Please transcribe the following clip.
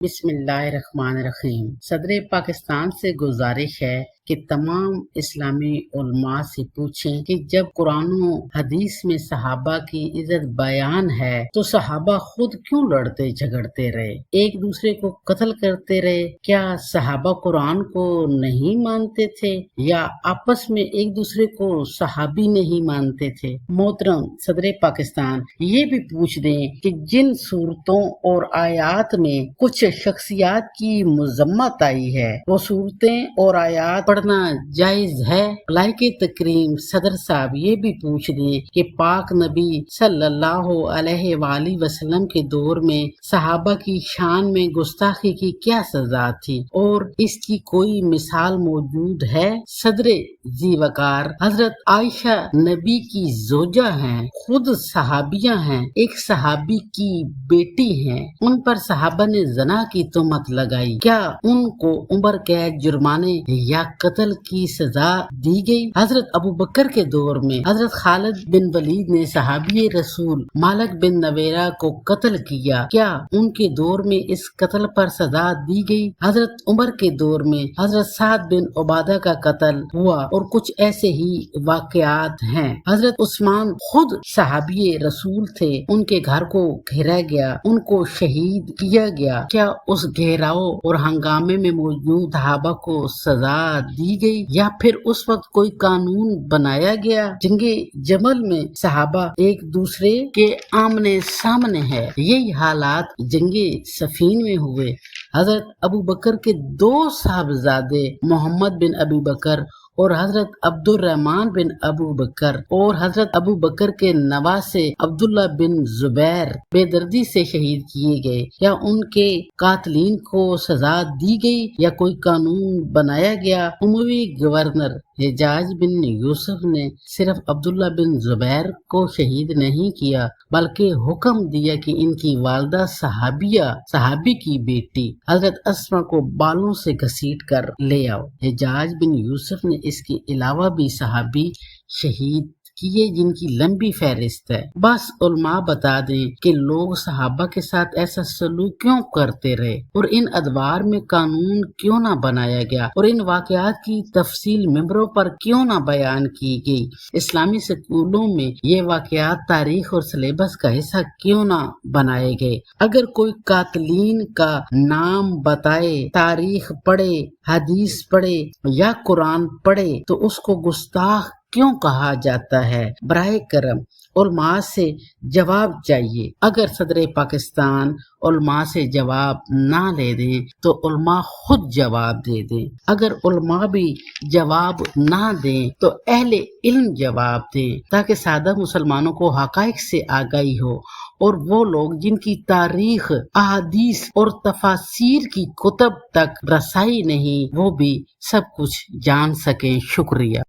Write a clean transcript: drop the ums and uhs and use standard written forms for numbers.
بسم اللہ الرحمن الرحیم۔ صدر پاکستان سے گزارش ہے کہ تمام اسلامی علماء سے پوچھیں کہ جب قرآن و حدیث میں صحابہ کی عزت بیان ہے تو صحابہ خود کیوں لڑتے جھگڑتے رہے، ایک دوسرے کو قتل کرتے رہے؟ کیا صحابہ قرآن کو نہیں مانتے تھے یا آپس میں ایک دوسرے کو صحابی نہیں مانتے تھے؟ محترم صدر پاکستان یہ بھی پوچھ دیں کہ جن صورتوں اور آیات میں کچھ شخصیات کی مذمت آئی ہے وہ صورتیں اور آیات پڑھنا جائز ہے؟ لائق تکریم صدر صاحب یہ بھی پوچھ دیں کہ پاک نبی صلی اللہ علیہ وآلہ وسلم کے دور میں صحابہ کی شان میں گستاخی کی کیا سزا تھی اور اس کی کوئی مثال موجود ہے؟ صدر ذی وقار حضرت عائشہ نبی کی زوجہ ہیں، خود صحابیہ ہیں، ایک صحابی کی بیٹی ہیں، ان پر صحابہ نے زنا کی تہمت لگائی، کیا ان کو عمر قید، جرمانے یا قتل کی سزا دی گئی؟ حضرت ابو بکر کے دور میں حضرت خالد بن ولید نے صحابی رسول مالک بن نویرہ کو قتل کیا، کیا ان کے دور میں اس قتل پر سزا دی گئی؟ حضرت عمر کے دور میں حضرت سعد بن عبادہ کا قتل ہوا اور کچھ ایسے ہی واقعات ہیں۔ حضرت عثمان خود صحابی رسول تھے، ان کے گھر کو گھیرا گیا، ان کو شہید کیا گیا، کیا اس گھیراؤ اور ہنگامے میں موجود صحابہ کو سزا دی گئی یا پھر اس وقت کوئی قانون بنایا گیا؟ جنگ جمل میں صحابہ ایک دوسرے کے آمنے سامنے ہے، یہی حالات جنگ صفین میں ہوئے۔ حضرت ابو بکر کے دو صاحبزادے محمد بن ابی بکر اور حضرت عبد الرحمن بن ابو بکر اور حضرت ابو بکر کے نواسے عبداللہ بن زبیر بے دردی سے شہید کیے گئے، یا ان کے قاتلین کو سزا دی گئی یا کوئی قانون بنایا گیا؟ اموی گورنر حجاج بن یوسف نے صرف عبداللہ بن زبیر کو شہید نہیں کیا بلکہ حکم دیا کہ ان کی والدہ صحابی کی بیٹی حضرت اسما کو بالوں سے گھسیٹ کر لے آؤ۔ حجاج بن یوسف نے اس کے علاوہ بھی صحابی شہید کیے جن کی لمبی فہرست ہے۔ بس علماء بتا دیں کہ لوگ صحابہ کے ساتھ ایسا سلوک کیوں کرتے رہے اور ان ادوار میں قانون کیوں نہ بنایا گیا اور ان واقعات کی تفصیل ممبروں پر کیوں نہ بیان کی گئی؟ اسلامی سکولوں میں یہ واقعات تاریخ اور سلیبس کا حصہ کیوں نہ بنائے گئے؟ اگر کوئی قاتلین کا نام بتائے، تاریخ پڑھے، حدیث پڑھے یا قرآن پڑھے تو اس کو گستاخ کیوں کہا جاتا ہے؟ براہ کرم علماء سے جواب چاہیے۔ اگر صدر پاکستان علماء سے جواب نہ لے دیں تو علماء خود جواب دے دیں۔ اگر علماء بھی جواب نہ دیں تو اہل علم جواب دیں تاکہ سادہ مسلمانوں کو حقائق سے آگاہی ہو اور وہ لوگ جن کی تاریخ، احادیث اور تفاسیر کی کتب تک رسائی نہیں وہ بھی سب کچھ جان سکیں۔ شکریہ۔